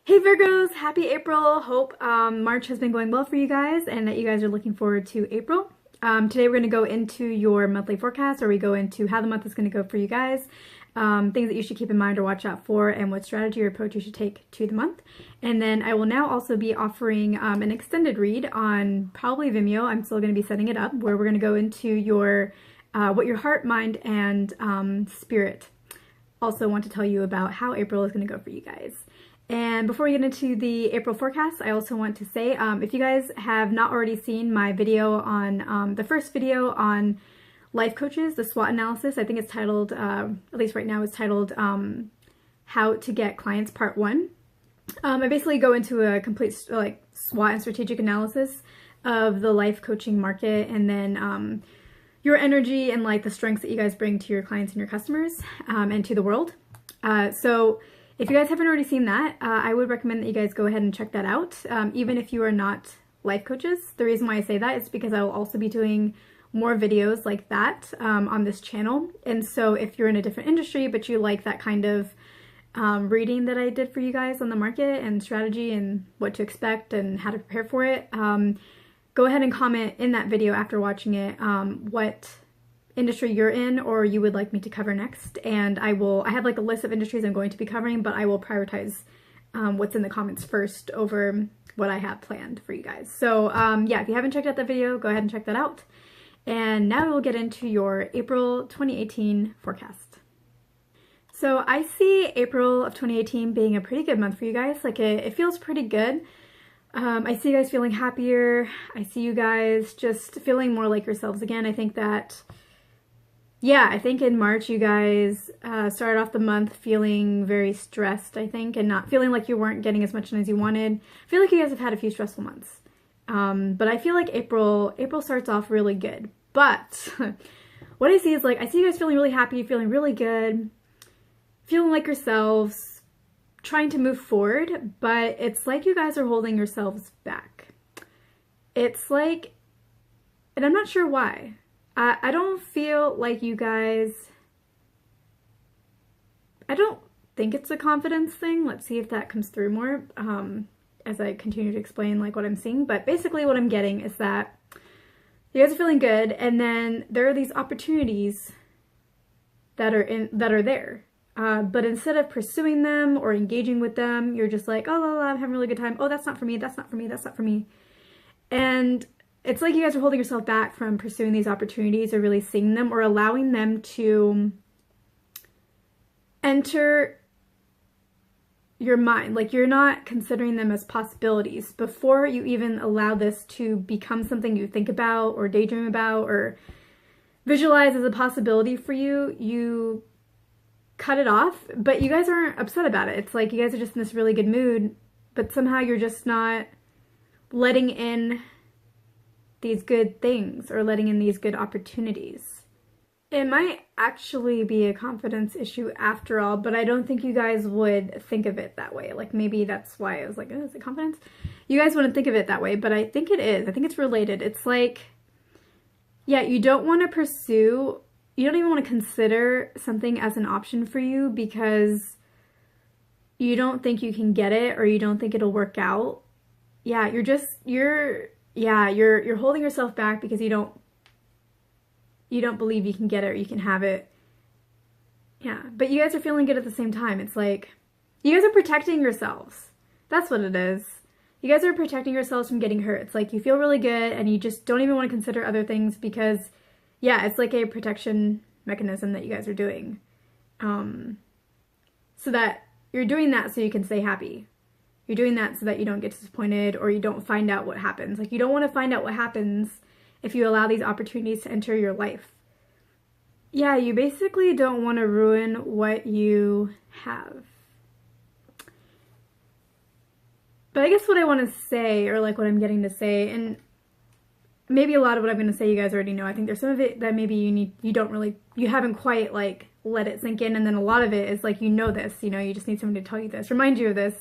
Hey Virgos, happy April. Hope March has been going well for you guys and that you guys are looking forward to April. Today we're going to go into your monthly forecast, or we go into how the month is going to go for you guys, things that you should keep in mind or watch out for, and what strategy or approach you should take to the month. And then I will now also be offering an extended read on probably Vimeo. I'm still going to be setting it up, where we're going to go into your what your heart, mind, and spirit also want to tell you about how April is going to go for you guys. And before we get into the April forecast, I also want to say, if you guys have not already seen my video on, the first video on life coaches, the SWOT analysis, I think it's titled, at least right now, it's titled How to Get Clients Part 1. I basically go into a complete SWOT and strategic analysis of the life coaching market, and then your energy and the strengths that you guys bring to your clients and your customers and to the world. So if you guys haven't already seen that, I would recommend that you guys go ahead and check that out, even if you are not life coaches. The reason why I say that is because I will also be doing more videos like that on this channel. And so if you're in a different industry, but you like that kind of reading that I did for you guys on the market and strategy and what to expect and how to prepare for it, go ahead and comment in that video after watching it what industry you're in or you would like me to cover next, and I have a list of industries I'm going to be covering, but I will prioritize what's in the comments first over what I have planned for you guys. So yeah, if you haven't checked out that video, go ahead and check that out. And now we'll get into your April 2018 forecast. So I see April of 2018 being a pretty good month for you guys. It feels pretty good. I see you guys feeling happier. I see you guys just feeling more like yourselves again. I think that, yeah, I think in March you guys started off the month feeling very stressed, I think, and not feeling like you weren't getting as much done as you wanted. I feel like you guys have had a few stressful months. But I feel like April starts off really good. But what I see is I see you guys feeling really happy, feeling really good, feeling like yourselves, trying to move forward, but it's like you guys are holding yourselves back. It's like, and I'm not sure why. I don't feel like you guys, I don't think it's a confidence thing. Let's see if that comes through more as I continue to explain what I'm seeing. But basically what I'm getting is that you guys are feeling good, and then there are these opportunities that are there. But instead of pursuing them or engaging with them, you're just like, oh, la, la, I'm having a really good time. Oh, that's not for me. That's not for me. That's not for me. And it's like you guys are holding yourself back from pursuing these opportunities or really seeing them or allowing them to enter your mind. You're not considering them as possibilities before you even allow this to become something you think about or daydream about or visualize as a possibility for you. You cut it off, but you guys aren't upset about it. It's like you guys are just in this really good mood, but somehow you're just not letting in these good things or letting in these good opportunities. It might actually be a confidence issue after all, but I don't think you guys would think of it that way. Maybe that's why I was like, oh, is it confidence? You guys wouldn't think of it that way, but I think it is. I think it's related. It's yeah, you don't want to pursue, you don't even want to consider something as an option for you because you don't think you can get it or you don't think it'll work out. Yeah, you're holding yourself back because you don't believe you can get it or you can have it. Yeah, but you guys are feeling good at the same time. It's like you guys are protecting yourselves. That's what it is. You guys are protecting yourselves from getting hurt. It's like you feel really good and you just don't even want to consider other things because, yeah, it's like a protection mechanism that you guys are doing. So that you're doing that so you can stay happy. You're doing that so that you don't get disappointed or you don't find out what happens. You don't want to find out what happens if you allow these opportunities to enter your life. Yeah, you basically don't want to ruin what you have. But I guess what I want to say, or what I'm getting to say, and maybe a lot of what I'm going to say you guys already know. I think there's some of it that maybe you haven't quite let it sink in, and then a lot of it is you know this, you just need someone to tell you this, remind you of this.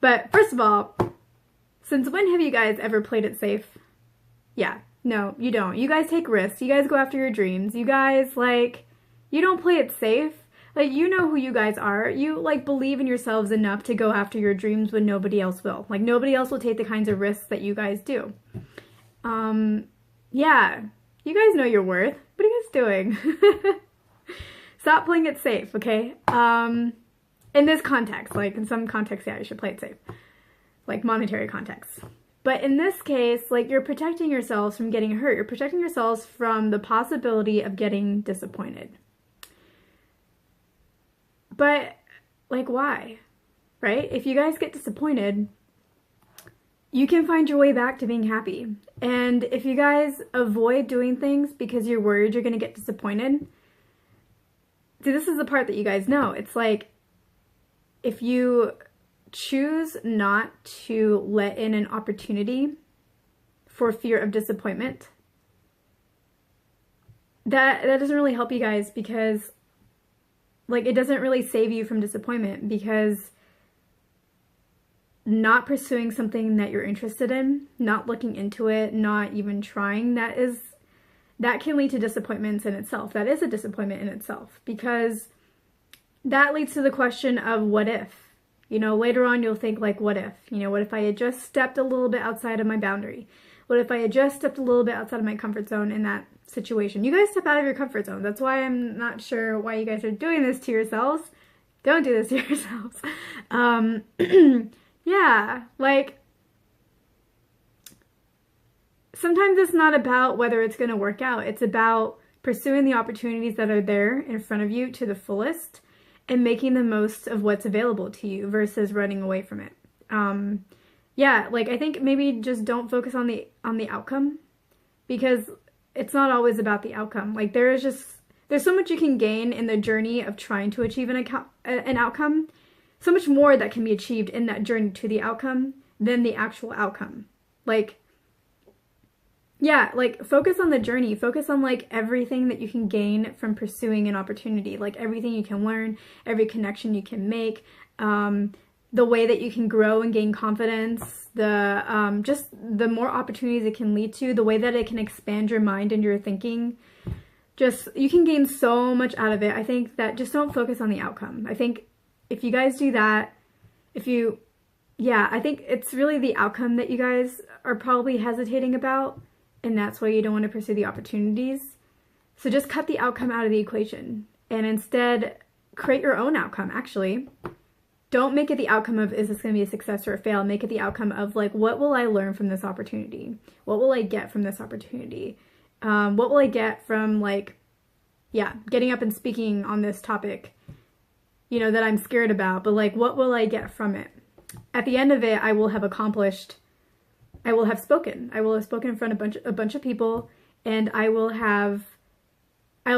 But first of all, since when have you guys ever played it safe? Yeah, no, you don't. You guys take risks. You guys go after your dreams. You guys, you don't play it safe, Like, you know who you guys are. You, like, believe in yourselves enough to go after your dreams when nobody else will. Like, nobody else will take the kinds of risks that you guys do. Yeah, you guys know your worth. What are you guys doing? Stop playing it safe, okay? In this context, like, in some contexts, yeah, you should play it safe. Like, monetary context. But in this case, like, you're protecting yourselves from getting hurt. You're protecting yourselves from the possibility of getting disappointed. But, like, why? Right? If you guys get disappointed, you can find your way back to being happy. And if you guys avoid doing things because you're worried you're going to get disappointed, see, this is the part that you guys know. It's like, if you choose not to let in an opportunity for fear of disappointment, that doesn't really help you guys, because, like, it doesn't really save you from disappointment, because not pursuing something that you're interested in, not looking into it, not even trying, that can lead to disappointments in itself. That is a disappointment in itself, because that leads to the question of what if. You know, later on you'll think, like, what if? You know, what if I had just stepped a little bit outside of my boundary? What if I had just stepped a little bit outside of my comfort zone in that situation? You guys step out of your comfort zone. That's why I'm not sure why you guys are doing this to yourselves. Don't do this to yourselves. Yeah, like, sometimes it's not about whether it's going to work out. It's about pursuing the opportunities that are there in front of you to the fullest and making the most of what's available to you versus running away from it. Yeah, like, I think maybe just don't focus on the outcome, because it's not always about the outcome. Like, there's so much you can gain in the journey of trying to achieve an outcome. So much more that can be achieved in that journey to the outcome than the actual outcome. Like, yeah, like, focus on the journey. Focus on, like, everything that you can gain from pursuing an opportunity. Like, everything you can learn, every connection you can make, the way that you can grow and gain confidence, just the more opportunities it can lead to, the way that it can expand your mind and your thinking. Just, you can gain so much out of it. I think that just don't focus on the outcome. I think if you guys do that, I think it's really the outcome that you guys are probably hesitating about, and that's why you don't want to pursue the opportunities. So just cut the outcome out of the equation, and instead create your own outcome, actually. Don't make it the outcome of, is this going to be a success or a fail? Make it the outcome of, like, what will I learn from this opportunity? What will I get from this opportunity? What will I get from, like, getting up and speaking on this topic, you know, that I'm scared about, but, like, what will I get from it? At the end of it, I will have accomplished, I will have spoken in front of a bunch of people, and I will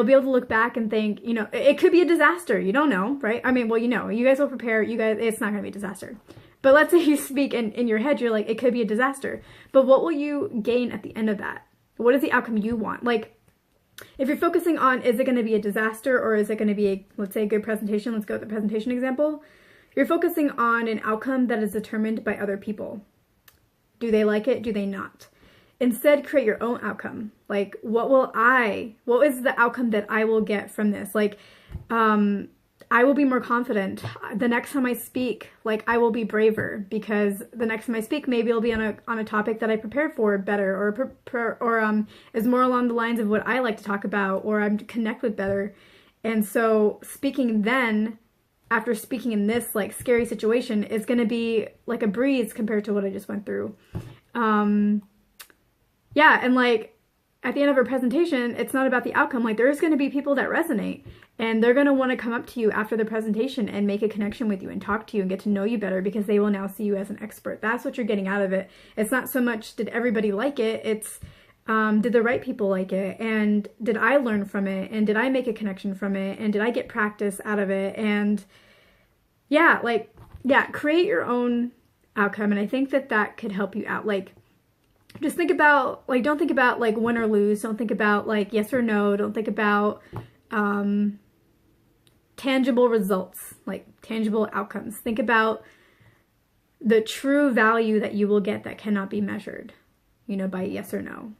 be able to look back and think, you know, it could be a disaster. You don't know, right? I mean, well, you know, you guys will prepare, it's not going to be a disaster. But let's say you speak in your head, you're like, it could be a disaster. But what will you gain at the end of that? What is the outcome you want? Like, if you're focusing on, is it going to be a disaster, or is it going to be let's say, a good presentation? Let's go with the presentation example. You're focusing on an outcome that is determined by other people. Do they like it? Do they not? Instead, create your own outcome. Like, what is the outcome that I will get from this? Like, I will be more confident. The next time I speak, like, I will be braver, because the next time I speak, maybe it'll be on a topic that I prepared for better, or is more along the lines of what I like to talk about, or I'm connect with better. And so speaking then, after speaking in this, like, scary situation, is going to be like a breeze compared to what I just went through. Yeah, and, like, at the end of a presentation, it's not about the outcome. Like, there's going to be people that resonate, and they're going to want to come up to you after the presentation and make a connection with you and talk to you and get to know you better, because they will now see you as an expert. That's what you're getting out of it. It's not so much, did everybody like it? It's, did the right people like it? And did I learn from it? And did I make a connection from it? And did I get practice out of it? And yeah, like, yeah, create your own outcome. And I think that could help you out. Like, just think about, like, don't think about, like, win or lose. Don't think about, like, yes or no. Don't think about tangible results, like tangible outcomes. Think about the true value that you will get that cannot be measured, you know, by yes or no.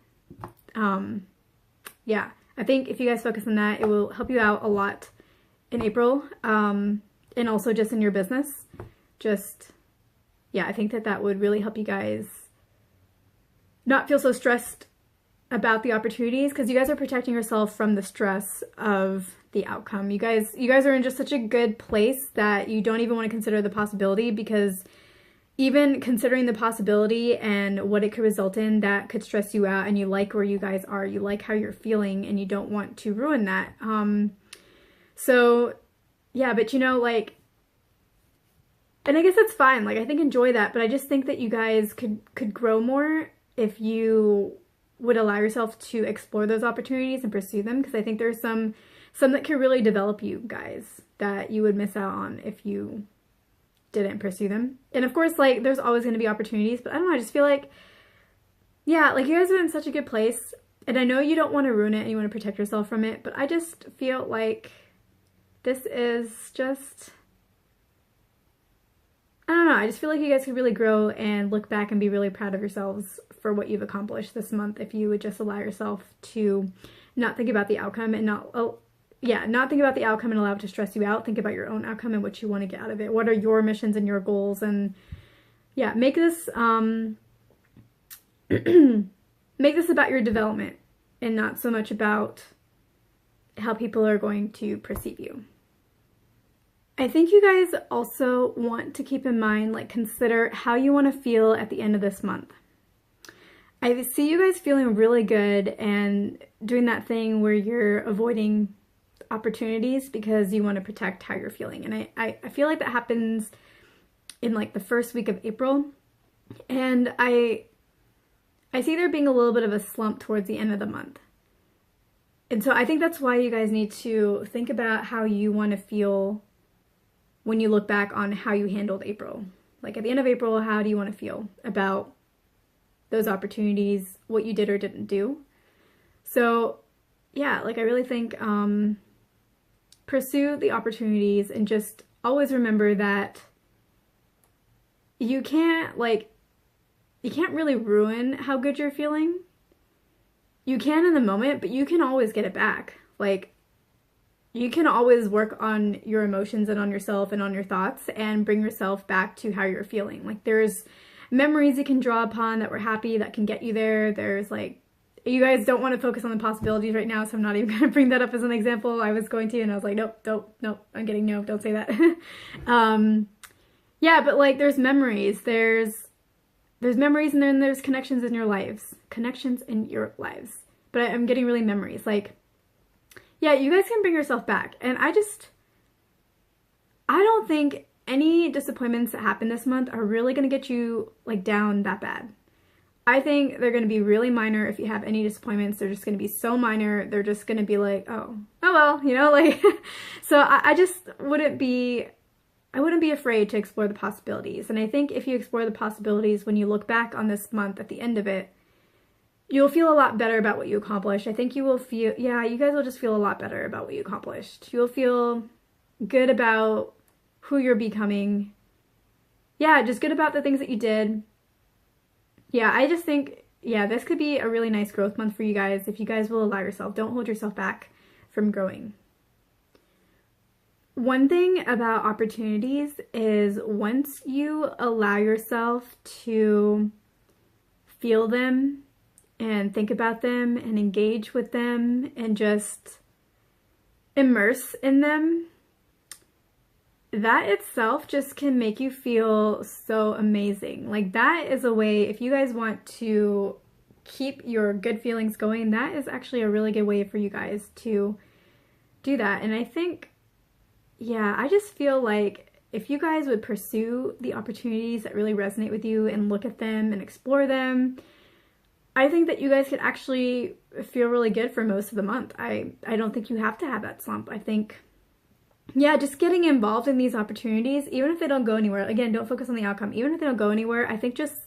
Yeah, I think if you guys focus on that, it will help you out a lot. in April, and also just in your business. Just, yeah, I think that that would really help you guys not feel so stressed about the opportunities, because you guys are protecting yourself from the stress of the outcome. You guys are in just such a good place that you don't even want to consider the possibility, because even considering the possibility and what it could result in, that could stress you out, and you like where you guys are, you like how you're feeling, and you don't want to ruin that. So yeah, but you know, like, and I guess that's fine. Like, I think enjoy that, but I just think that you guys could grow more if you would allow yourself to explore those opportunities and pursue them, because I think there's some that could really develop you guys that you would miss out on if you didn't pursue them. And of course, like, there's always going to be opportunities, but I don't know, I just feel like, yeah, like, you guys are in such a good place, and I know you don't want to ruin it and you want to protect yourself from it, but I just feel like this is just, I don't know, I just feel like you guys could really grow and look back and be really proud of yourselves for what you've accomplished this month if you would just allow yourself to not think about the outcome and not think about the outcome and allow it to stress you out. Think about your own outcome and what you want to get out of it. What are your missions and your goals? And yeah, make this make this about your development and not so much about how people are going to perceive you. I think you guys also want to keep in mind, like, consider how you want to feel at the end of this month. I see you guys feeling really good and doing that thing where you're avoiding opportunities because you want to protect how you're feeling. And I feel like that happens in, like, the first week of April. And I see there being a little bit of a slump towards the end of the month. And so I think that's why you guys need to think about how you want to feel when you look back on how you handled April. Like, at the end of April, how do you want to feel about those opportunities, what you did or didn't do? So yeah, like, I really think pursue the opportunities, and just always remember that you can't really ruin how good you're feeling. You can in the moment, but you can always get it back. Like, you can always work on your emotions and on yourself and on your thoughts and bring yourself back to how you're feeling. Like, there's memories you can draw upon that were happy that can get you there. There's, like, you guys don't want to focus on the possibilities right now, so I'm not even going to bring that up as an example. I was going to, and I was like, nope, I'm getting no, don't say that. Yeah, but, like, there's memories. There's memories, and then there's connections in your lives. But I'm getting really memories. Like, yeah, you guys can bring yourself back. And I don't think any disappointments that happen this month are really going to get you, like, down that bad. I think they're going to be really minor. If you have any disappointments, they're just going to be so minor. They're just going to be like, oh well, you know, like, so I just wouldn't be afraid to explore the possibilities. And I think if you explore the possibilities, when you look back on this month at the end of it, you'll feel a lot better about what you accomplished. I think you will feel, yeah, you guys will just feel a lot better about what you accomplished. You'll feel good about who you're becoming. Yeah, just good about the things that you did. Yeah, I just think, yeah, this could be a really nice growth month for you guys if you guys will allow yourself. Don't hold yourself back from growing. One thing about opportunities is once you allow yourself to feel them and think about them and engage with them and just immerse in them, that itself just can make you feel so amazing. Like, that is a way, if you guys want to keep your good feelings going, that is actually a really good way for you guys to do that. And I think, yeah, I just feel like if you guys would pursue the opportunities that really resonate with you and look at them and explore them, I think that you guys could actually feel really good for most of the month. I don't think you have to have that slump. I think, yeah, just getting involved in these opportunities, even if they don't go anywhere, again, don't focus on the outcome, even if they don't go anywhere, I think just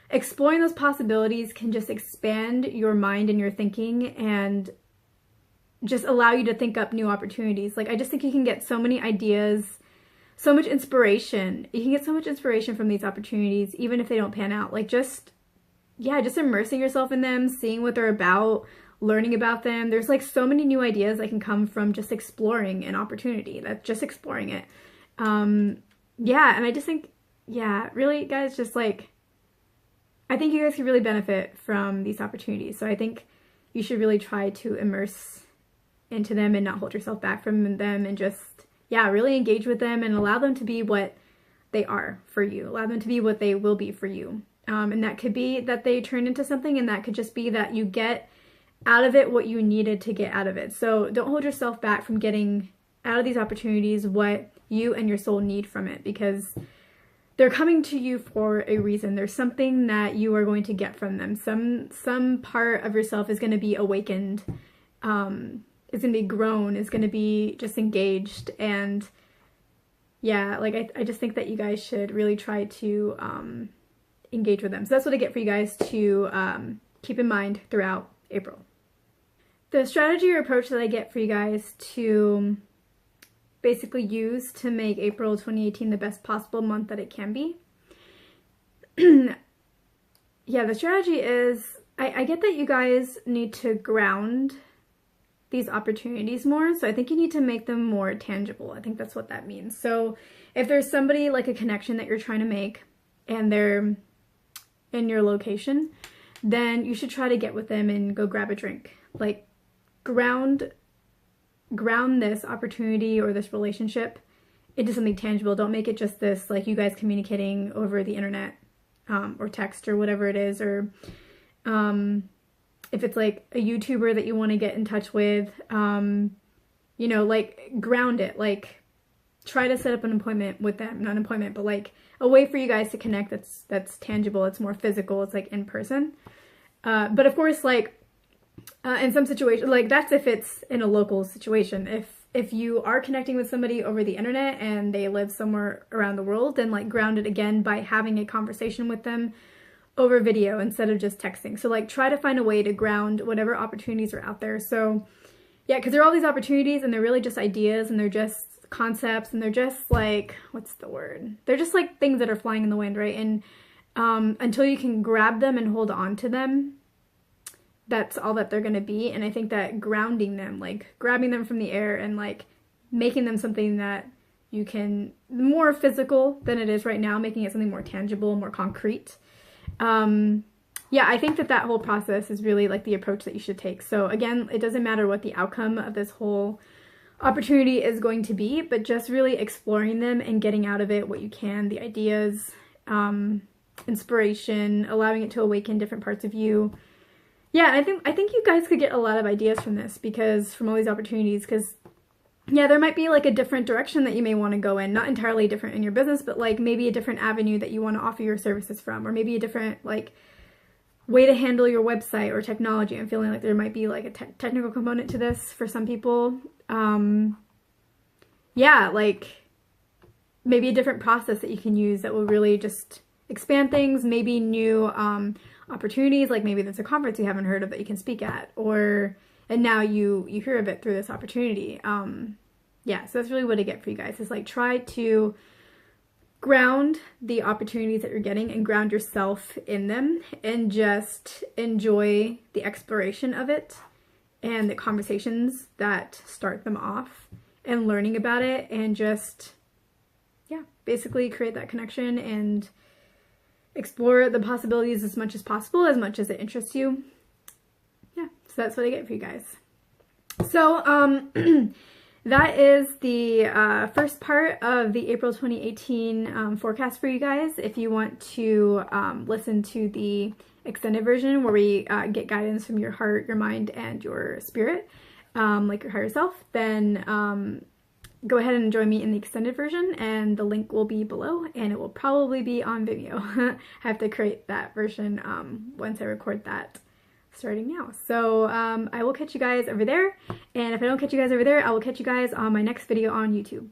exploring those possibilities can just expand your mind and your thinking and just allow you to think up new opportunities. Like, I just think you can get so many ideas, so much inspiration. You can get so much inspiration from these opportunities, even if they don't pan out. Like, just, yeah, just immersing yourself in them, seeing what they're about, learning about them. There's like so many new ideas that can come from just exploring an opportunity. That's just exploring it. Yeah, and I just think, yeah, really, guys, just like, I think you guys could really benefit from these opportunities. So I think you should really try to immerse into them and not hold yourself back from them, and just, yeah, really engage with them and allow them to be what they are for you. Allow them to be what they will be for you. And that could be that they turn into something, and that could just be that you get out of it what you needed to get out of it. So don't hold yourself back from getting out of these opportunities what you and your soul need from it, because they're coming to you for a reason. There's something that you are going to get from them. Some part of yourself is going to be awakened, is going to be grown, is going to be just engaged. And yeah, like I just think that you guys should really try to engage with them. So that's what I get for you guys to keep in mind throughout April. The strategy or approach that I get for you guys to basically use to make April 2018 the best possible month that it can be. Yeah, the strategy is, I get that you guys need to ground these opportunities more. So I think you need to make them more tangible. I think that's what that means. So if there's somebody, like a connection that you're trying to make, and they're in your location, then you should try to get with them and go grab a drink. Like, ground this opportunity or this relationship into something tangible. Don't make it just this, like, you guys communicating over the internet, or text or whatever it is, or if it's like a YouTuber that you want to get in touch with, you know, like, ground it. Like, try to set up an appointment with them, not an appointment, but like a way for you guys to connect that's tangible, it's more physical, it's like in person. But of course, like, in some situations, like, that's if it's in a local situation. If you are connecting with somebody over the internet and they live somewhere around the world, then like ground it again by having a conversation with them over video instead of just texting. So like, try to find a way to ground whatever opportunities are out there. So yeah, because there are all these opportunities, and they're really just ideas, and they're just concepts, and they're just like, what's the word? They're just like things that are flying in the wind, right? And until you can grab them and hold on to them, that's all that they're going to be. And I think that grounding them, like grabbing them from the air and like making them something that you can, more physical than it is right now, making it something more tangible, more concrete. Yeah, I think that whole process is really like the approach that you should take. So again, it doesn't matter what the outcome of this whole opportunity is going to be, but just really exploring them and getting out of it what you can, the ideas, inspiration, allowing it to awaken different parts of you. Yeah, I think you guys could get a lot of ideas from this, because from all these opportunities, because yeah, there might be like a different direction that you may want to go in, not entirely different in your business, but like maybe a different avenue that you want to offer your services from, or maybe a different like way to handle your website or technology. I'm feeling like there might be like a technical component to this for some people. Yeah, like maybe a different process that you can use that will really just expand things, maybe new opportunities, like maybe there's a conference you haven't heard of that you can speak at, and now you hear of it through this opportunity. Yeah, so that's really what I get for you guys, is like, try to ground the opportunities that you're getting and ground yourself in them, and just enjoy the exploration of it and the conversations that start them off, and learning about it, and just, yeah, basically create that connection and explore the possibilities as much as possible, as much as it interests you. Yeah, so that's what I get for you guys. So that is the first part of the April 2018 forecast for you guys. If you want to listen to the extended version, where we get guidance from your heart, your mind, and your spirit, like your higher self, then go ahead and join me in the extended version, and the link will be below, and it will probably be on Vimeo. I have to create that version once I record that starting now. So I will catch you guys over there, and if I don't catch you guys over there, I will catch you guys on my next video on YouTube.